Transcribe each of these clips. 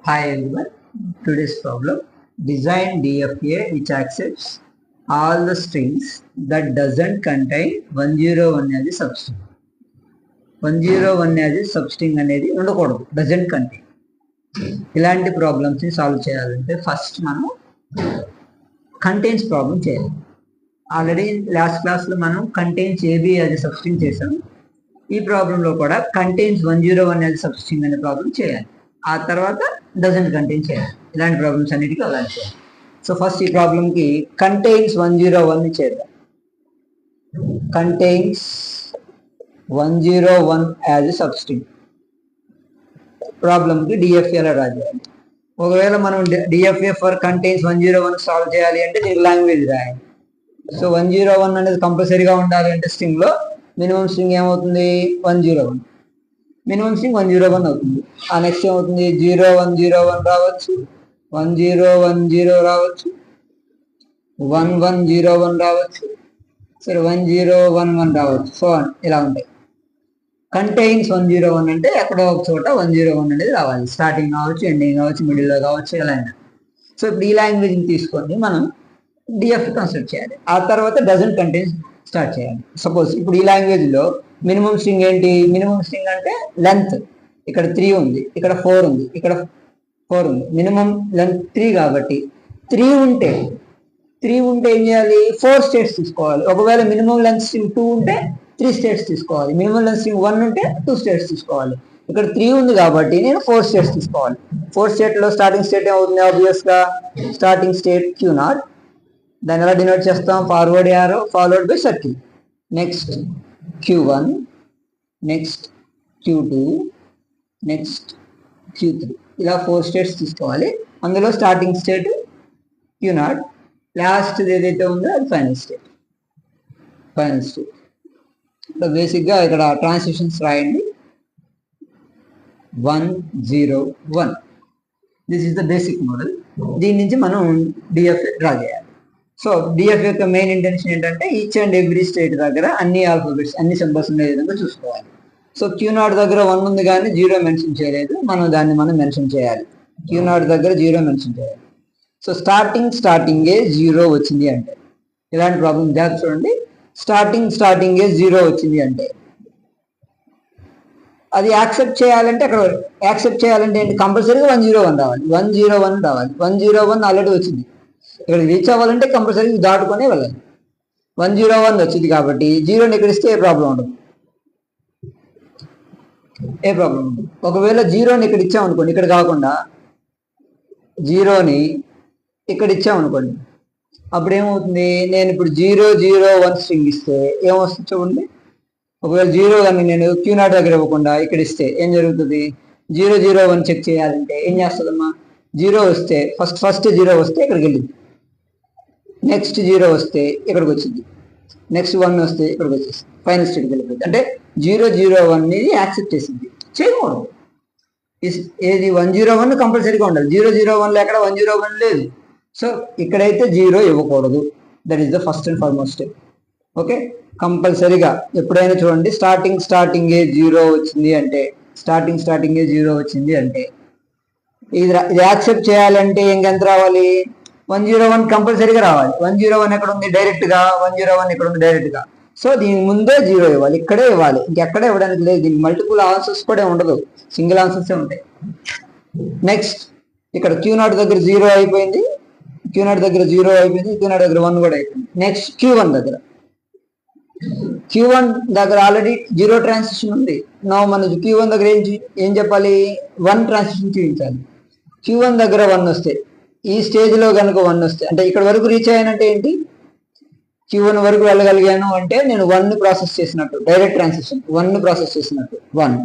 Hi everyone. Today's problem: design DFA which accepts all the strings that doesn't contain 101 as a substring. 101 as a substring అనేది ఉండకూడదు, doesn't contain. ఇలాంటి problems ని solve చేయాలంటే first మనం contains problem చేయాలి. Already last క్లాస్లో మనం contains A B as a substring చేసాం. ఈ ప్రాబ్లంలో కూడా కంటైన్స్ 101 యాజ్ సబ్స్ట్రింగ్ అనే ప్రాబ్లం చేయాలి. ఆ తర్వాత డజంట్ కంటైన్ చేయాలి. ఇలాంటి ప్రాబ్లమ్స్ అన్నిటికీ అలా చేయాలి. సో ఫస్ట్ ఈ ప్రాబ్లంకి కంటైన్స్ 101 చేద్దాం. కంటైన్స్ 101 యాజ్ ఎ సబ్స్ట్రింగ్ ప్రాబ్లంకి డిఎఫ్ఏ అలా డ్రా చేయాలి. ఒకవేళ మనం డిఎఫ్ఏ ఫర్ కంటైన్స్ 101 సాల్వ్ చేయాలి అంటే దీనికి లాంగ్వేజ్ రాయాలి. సో 101 అనేది కంపల్సరీగా ఉండాలి అంటే స్ట్రింగ్లో మినిమం స్ట్రింగ్ ఏమవుతుంది 101. మినిమం స్ట్రింగ్ 101 అవుతుంది. ఆ నెక్స్ట్ ఏమవుతుంది 0101 రావచ్చు, 1010 రావచ్చు, 1101 రావచ్చు, సరే 1011 రావచ్చు. సో ఇలా ఉంటాయి. కంటైన్స్ 101 అంటే ఎక్కడో ఒక చోట 101 అనేది రావాలి. స్టార్టింగ్ కావచ్చు, ఎండింగ్ కావచ్చు, మిడిల్లో కావచ్చు, ఎలా అయినా. సో ఇప్పుడు ఈ లాంగ్వేజ్ని తీసుకొని మనం డిఎఫ్ కన్స్ట్రక్ట్ చేయాలి. ఆ తర్వాత డజంట్ కంటైన్స్ స్టార్ట్ చేయాలి. సపోజ్ ఇప్పుడు ఈ లాంగ్వేజ్లో మినిమం స్ట్రింగ్ ఏంటి? మినిమం స్ట్రింగ్ అంటే లెంత్. ఇక్కడ 3 ఉంది, ఇక్కడ 4 ఉంది, ఇక్కడ 4 ఉంది. మినిమం లెంత్ 3 కాబట్టి 3 ఉంటే ఏం చేయాలి? 4 స్టేట్స్ తీసుకోవాలి. ఒకవేళ మినిమం లెంత్ స్ట్రింగ్ 2 ఉంటే 3 స్టేట్స్ తీసుకోవాలి. మినిమం లెంత్ స్ట్రింగ్ 1 ఉంటే 2 స్టేట్స్ తీసుకోవాలి. ఇక్కడ 3 ఉంది కాబట్టి నేను 4 స్టేట్స్ తీసుకోవాలి. 4 స్టేట్లో స్టార్టింగ్ స్టేట్ ఏమవుతుంది? ఆబ్వియస్గా స్టార్టింగ్ స్టేట్ Q0. దాన్ని ఎలా డినోట్ చేస్తాం? Forward arrow followed by circle. Next Q1, next Q2, next Q3. ఇలా 4 స్టేట్స్ తీసుకోవాలి. అందులో స్టార్టింగ్ స్టేట్ Q0, లాస్ట్ ఏదైతే ఉందో అది ఫైనల్ స్టేట్. సో బేసిక్గా ఇక్కడ ట్రాన్సిషన్స్ రాయండి. 101. This is the basic model. దీని నుంచి మనం డిఎఫ్ డ్రా చేయాలి. సో డిఎఫ్ యొక్క మెయిన్ ఇంటెన్షన్ ఏంటంటే ఈచ్ అండ్ ఎవ్రీ స్టేట్ దగ్గర అన్ని ఆల్ఫాబెట్స్, అన్ని సింబల్స్ ఉండే విధంగా చూసుకోవాలి. సో Q0 దగ్గర 1 ఉంది కానీ 0 మెన్షన్ చేయలేదు. దాన్ని మనం మెన్షన్ చేయాలి. Q0 దగ్గర 0 మెన్షన్ చేయాలి. సో స్టార్టింగే 0 వచ్చింది అంటే, ఇలాంటి ప్రాబ్లం జాగ్రత్త చూడండి. స్టార్టింగే 0 వచ్చింది అంటే అది యాక్సెప్ట్ చేయాలంటే ఏంటి? కంపల్సరీగా 101 రావాలి. 101 ఆల్రెడీ వచ్చింది. ఇక్కడ రీచ్ అవ్వాలంటే కంపల్సరీ దాటుకొని వెళ్ళాలి. 101 వచ్చింది కాబట్టి 0ని ఇక్కడ ఇస్తే ఏ ప్రాబ్లం ఉండదు. ఒకవేళ 0ని ఇక్కడ ఇచ్చామనుకోండి, ఇక్కడ కాకుండా 0ని ఇక్కడ ఇచ్చామనుకోండి, అప్పుడు ఏమవుతుంది? నేను ఇప్పుడు 001 స్ట్రింగ్ ఇస్తే ఏమొస్తుంది చూడండి. ఒకవేళ 0 కానీ నేను Q0 దగ్గర ఇవ్వకుండా ఇక్కడ ఇస్తే ఏం జరుగుతుంది? 001 చెక్ చేయాలంటే ఏం చేస్తుందమ్మా? 0 వస్తే ఫస్ట్ 0 వస్తే ఇక్కడికి వెళ్ళింది. నెక్స్ట్ 0 వస్తే ఇక్కడికి వచ్చింది. నెక్స్ట్ 1 వస్తే ఇక్కడికి వచ్చేసింది. ఫైనల్ స్టేట్కి వెళ్ళిపోతుంది. అంటే 001ని యాక్సెప్ట్ చేసింది. చేయకూడదు. ఏది 101 కంపల్సరీగా ఉండాలి. 001లో ఎక్కడ 101 లేదు. సో ఇక్కడైతే 0 ఇవ్వకూడదు. That is the first and foremost step. Okay, కంపల్సరీగా ఎప్పుడైనా చూడండి, స్టార్టింగే 0 వచ్చింది అంటే ఇది యాక్సెప్ట్ చేయాలంటే ఇంకెంత రావాలి? 101 కంపల్సరీగా రావాలి. 101 ఎక్కడ ఉంది? డైరెక్ట్గా 101 ఇక్కడ ఉంది డైరెక్ట్గా. సో దీని ముందే 0 ఇవ్వాలి. ఇక్కడే ఇవ్వాలి, ఇంకెక్కడే ఇవ్వడానికి లేదు. దీనికి మల్టిపుల్ ఆన్సర్స్ కూడా ఉండదు, సింగిల్ ఆన్సర్సే ఉంటాయి. నెక్స్ట్ ఇక్కడ Q0 దగ్గర 0 అయిపోయింది, Q0 దగ్గర 1 కూడా అయిపోయింది. నెక్స్ట్ Q1 దగ్గర ఆల్రెడీ 0 ట్రాన్సిషన్ ఉంది. మన Q1 దగ్గర ఏం చెప్పాలి? 1 ట్రాన్సిషన్ చూపించాలి. Q1 దగ్గర 1 వస్తే, ఈ స్టేజ్లో కనుక 1 వస్తే, అంటే ఇక్కడ వరకు రీచ్ అయ్యానంటే ఏంటి? Q1 వరకు వెళ్ళగలిగాను అంటే నేను 1ని ప్రాసెస్ చేసినట్టు, డైరెక్ట్ ట్రాన్సిషన్ 1ని ప్రాసెస్ చేసినట్టు. 1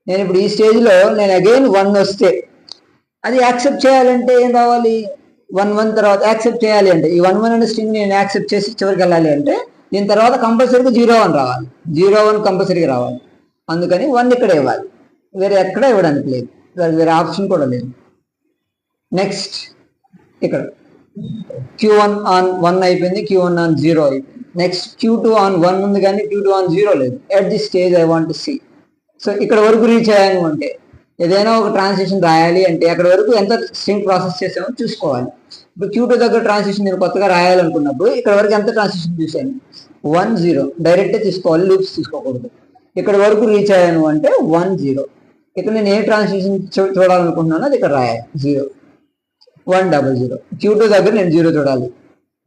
నేను ఇప్పుడు ఈ స్టేజ్లో నేను అగైన్ 1 వస్తే అది యాక్సెప్ట్ చేయాలంటే ఏం రావాలి? 1 తర్వాత యాక్సెప్ట్ చేయాలి అంటే ఈ 1 అనే స్ట్రింగ్ నేను యాక్సెప్ట్ చేసి చివరికి వెళ్ళాలి అంటే దీని తర్వాత కంపల్సరీగా 01 రావాలి. 01 కంపల్సరీగా రావాలి. అందుకని 1 ఇక్కడ ఇవ్వాలి. వేరే ఎక్కడ ఇవ్వడానికి లేదు, వేరే ఆప్షన్ కూడా లేదు. నెక్స్ట్ ఇక్కడ Q1 ఆన్ 1 అయిపోయింది, Q1 ఆన్ 0 అయిపోయింది. నెక్స్ట్ Q2 ఆన్ 1 ఉంది కానీ Q2 ఆన్ 0 లేదు. At the stage I want to see. So ఇక్కడ వరకు రీచ్ అయ్యాను అంటే ఏదైనా ఒక ట్రాన్సాక్షన్ రాయాలి అంటే అక్కడ వరకు ఎంత స్ట్రింగ్ ప్రాసెస్ చేసామో చూసుకోవాలి. ఇప్పుడు Q2 దగ్గర ట్రాన్సాక్షన్ నేను కొత్తగా రాయాలనుకున్నప్పుడు ఇక్కడ వరకు ఎంత ట్రాన్సాక్షన్ చూశాను, 1 0 డైరెక్ట్ తీసుకోవాలి, లూప్స్ తీసుకోకూడదు. ఇక్కడ వరకు రీచ్ అయ్యాను అంటే 1 0. ఇక్కడ నేను ఏ ట్రాన్సాక్షన్ చూడాలనుకుంటున్నానో అది ఇక్కడ రాయాలి, 0 1 0 0. Q2 దగ్గర నేను 0 చూడాలి,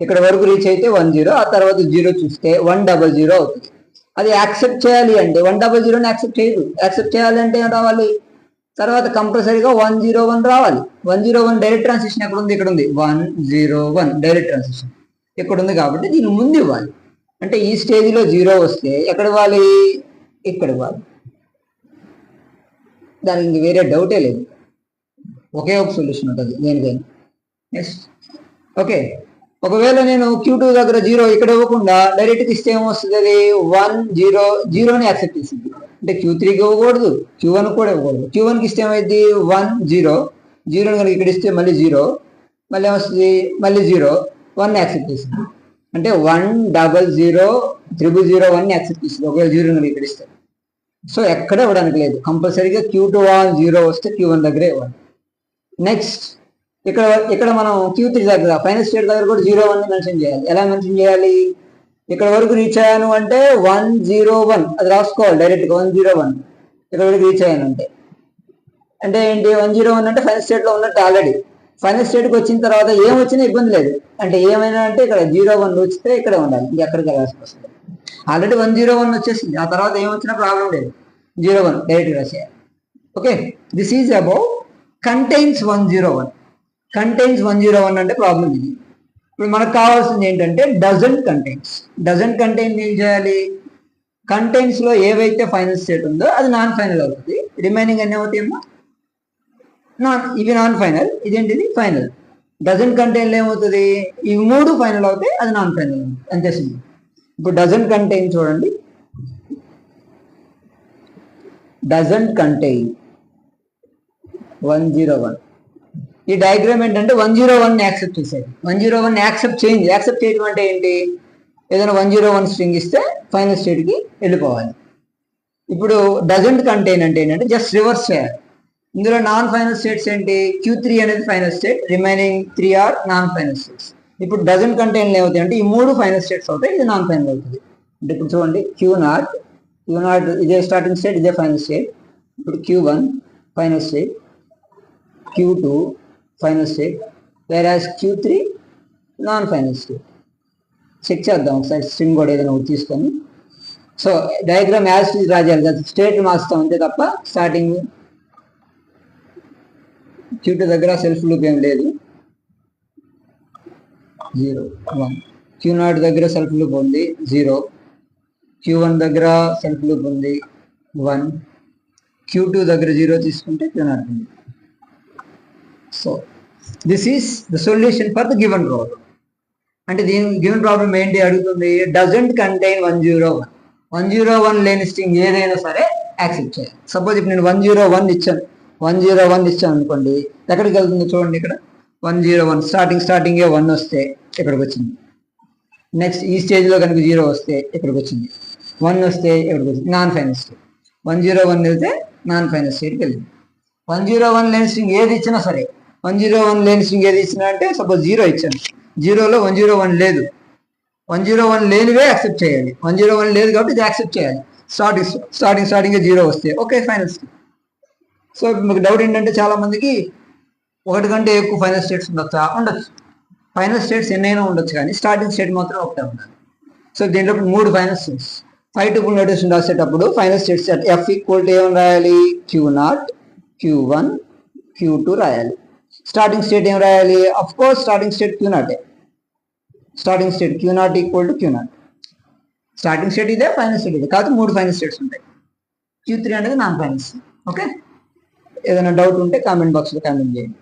ఇక్కడ వరకు రీచ్ అయితే 1 0, ఆ తర్వాత 0 చూస్తే 1 0 0 అవుతుంది. అది యాక్సెప్ట్ చేయాలి అంటే 1 0 0ని యాక్సెప్ట్ చేయదు. యాక్సెప్ట్ చేయాలి అంటే ఏం రావాలి, తర్వాత కంపల్సరీగా 1 0 1 రావాలి. 1 0 1 డైరెక్ట్ ట్రాన్సాక్షన్ ఎక్కడ ఉంది, ఇక్కడ ఉంది 1 0 1 డైరెక్ట్ ట్రాన్సాక్షన్ ఇక్కడ ఉంది కాబట్టి దీన్ని ముందు ఇవ్వాలి. అంటే ఈ స్టేజ్లో 0 వస్తే ఎక్కడ ఇవ్వాలి, ఇక్కడ ఇవ్వాలి. దానికి ఇంక వేరే డౌటే లేదు, ఒకే ఒక సొల్యూషన్ ఉంటుంది దేనికైనా. నెక్స్ట్ ఓకే, ఒకవేళ నేను Q2 దగ్గర 0 ఇక్కడ ఇవ్వకుండా డైరెక్ట్గా ఇస్తే ఏమొస్తుంది, అది 1 0 0ని యాక్సెప్ట్ చేసింది. అంటే Q3కి ఇవ్వకూడదు, Q1 కూడా ఇవ్వకూడదు. Q1కి ఇస్తే ఏమైంది 1 0 0ని కనుక ఇక్కడ ఇస్తే మళ్ళీ 0, మళ్ళీ ఏమొస్తుంది మళ్ళీ 0 1 యాక్సెప్ట్ చేసింది. అంటే 1 0 0 0 0 1 యాక్సెప్ట్ చేసింది ఒకవేళ 0 కనుక ఇక్కడ ఇస్తే. సో ఎక్కడ ఇవ్వడానికి లేదు, కంపల్సరీగా Q2 0 వస్తే Q1 దగ్గరే ఇవ్వాలి. నెక్స్ట్ ఇక్కడ మనం Q3 దగ్గర ఫైనల్ స్టేట్ దగ్గర కూడా 0 1 మెన్షన్ చేయాలి. ఎలా మెన్షన్ చేయాలి, ఇక్కడ వరకు రీచ్ అయ్యాను అంటే 1 0 1 అది రాసుకోవాలి డైరెక్ట్గా 1 0 1. ఇక్కడ వరకు రీచ్ అయ్యాను అంటే ఏంటి, 1 0 1 అంటే ఫైనల్ స్టేట్లో ఉన్నట్టు. ఆల్రెడీ ఫైనల్ స్టేట్కి వచ్చిన తర్వాత ఏం వచ్చినా ఇబ్బంది లేదు. అంటే ఏమైనా అంటే ఇక్కడ 0 1 వచ్చితే ఇక్కడే ఉండాలి, ఇంకెక్కడికి వెళ్ళాల్సి వస్తుంది. ఆల్రెడీ 1 0 1 వచ్చేసింది, ఆ తర్వాత ఏం వచ్చినా ప్రాబ్లం లేదు, 0 1 డైరెక్ట్ రాసేయాలి. Okay, this is about contains 1 0 1. Contains 1 0 1 అంటే ప్రాబ్లం ఇది. ఇప్పుడు మనకు కావాల్సింది ఏంటంటే డజంట్ కంటైన్స్. డజంట్ కంటైన్ ఏం చేయాలి, కంటైన్స్ లో ఏవైతే ఫైనల్ స్టేట్ ఉందో అది నాన్ ఫైనల్ అవుతుంది, రిమైనింగ్ అన్నీ అవుతాయేమో ఇవి నాన్ ఫైనల్, ఇదేంటిది ఫైనల్. డజంట్ కంటైన్ ఏమవుతుంది, ఇవి 3 ఫైనల్ అవుతాయి, అది నాన్ ఫైనల్ అంతే సింపుల్. ఇప్పుడు డజంట్ కంటైన్ చూడండి, డజంట్ కంటైన్ 1 0 1. ఈ డయాగ్రామ్ ఏంటంటే 1 0 1 యాక్సెప్ట్ చేసేది. 1 0 1 యాక్సెప్ట్ చేయండి. యాక్సెప్ట్ చేయడం అంటే ఏంటి, ఏదైనా 1 0 1 స్ట్రింగ్ ఇస్తే ఫైనల్ స్టేట్కి వెళ్ళిపోవాలి. ఇప్పుడు డజంట్ కంటైన్ అంటే ఏంటంటే జస్ట్ రివర్స్ చేయాలి. ఇందులో నాన్ ఫైనల్ స్టేట్స్ ఏంటి, Q3 అనేది final state, remaining 3 are non final states. ఇప్పుడు డజంట్ కంటైన్ ఏమవుతాయి అంటే ఈ 3 ఫైనల్ స్టేట్స్ అవుతాయి, ఇది నాన్ ఫైనల్ అవుతుంది. అంటే ఇప్పుడు చూడండి Q0 ఇదే స్టార్టింగ్ స్టేట్, ఇదే ఫైనల్ స్టేట్. ఇప్పుడు Q1 final state, Q2 final state, whereas Q3 non final state. Check చేద్దాం ఒకసారి స్ట్రింగ్ కూడా ఏదైనా ఒకటి తీసుకొని. సో డయాగ్రామ్ యాజ్ రాజాలి కదా, స్టేట్ మార్చుతాం అంతే తప్ప స్టార్టింగ్ Q2 దగ్గర సెల్ఫ్ లూప్ ఏం లేదు, 0 1. Q0 దగ్గర సెల్ఫ్ లూప్ ఉంది 0, Q1 దగ్గర సెల్ఫ్ లూప్ ఉంది 1, Q2 దగ్గర 0 తీసుకుంటే Q0 ఉంది. So this is the solution for the given problem. అంటే దీని గివెన్ ప్రాబ్లం ఏంటి అడుగుతుంది, డజంట్ కంటైన్ 1 0 1. 1 0 1 లేని స్ట్రింగ్ ఏదైనా సరే యాక్సెప్ట్ చేయాలి. సపోజ్ ఇప్పుడు నేను 1 0 1 ఇచ్చాను, 1 0 1 ఇచ్చాను అనుకోండి, ఎక్కడికి వెళ్తుందో చూడండి. ఇక్కడ 1 0 1 స్టార్టింగే 1 వస్తే ఇక్కడికి వచ్చింది. నెక్స్ట్ ఈ స్టేజ్లో కనుక 0 వస్తే ఇక్కడికి వచ్చింది, 1 వస్తే ఇక్కడికి వచ్చింది, నాన్ ఫైనల్ స్టేట్. 1 0 1 వెళ్తే నాన్ ఫైనల్ స్టేట్కి వెళ్ళింది. 1 0 1 లేని స్ట్రింగ్ ఏది ఇచ్చినా సరే, 1 0 1 లేని స్ట్రింగ్ ఏది ఇచ్చినా అంటే సపోజ్ 0 ఇచ్చాను, 0లో 1 0 1 లేదు, 1 0 1 లేనివే యాక్సెప్ట్ చేయాలి. 1 0 1 లేదు కాబట్టి ఇది యాక్సెప్ట్ చేయాలి. స్టార్టింగ్ 0 వస్తే ఓకే ఫైనల్ స్టేట్. సో మీకు డౌట్ ఏంటంటే చాలా మందికి ఒకటి కంటే ఎక్కువ ఫైనల్ స్టేట్స్ ఉండొచ్చా, ఉండొచ్చు. ఫైనల్ స్టేట్స్ ఎన్నైనా ఉండొచ్చు, కానీ స్టార్టింగ్ స్టేట్ మాత్రం ఒకటే ఉండాలి. సో దీంట్లో 3 ఫైనల్ స్టేట్స్. 5 tuple నోటేషన్ రాసేటప్పుడు final states F equal to ఏం రాయాలి, Q0 Q1 Q2 రాయాలి. స్టార్టింగ్ స్టేట్ ఏం రాయాలి, of course starting state Q0. Starting state Q0 equal to Q0. Starting state ఇదే, ఫైనల్ స్టేట్ ఇదే, కాకపోతే 3 ఫైనల్ స్టేట్స్ ఉంటాయి. Q3 అనేది నాన్ ఫైనల్ స్టేట్. ఓకే, ఏదైనా డౌట్ ఉంటే కామెంట్ బాక్స్లో కామెంట్ చేయండి.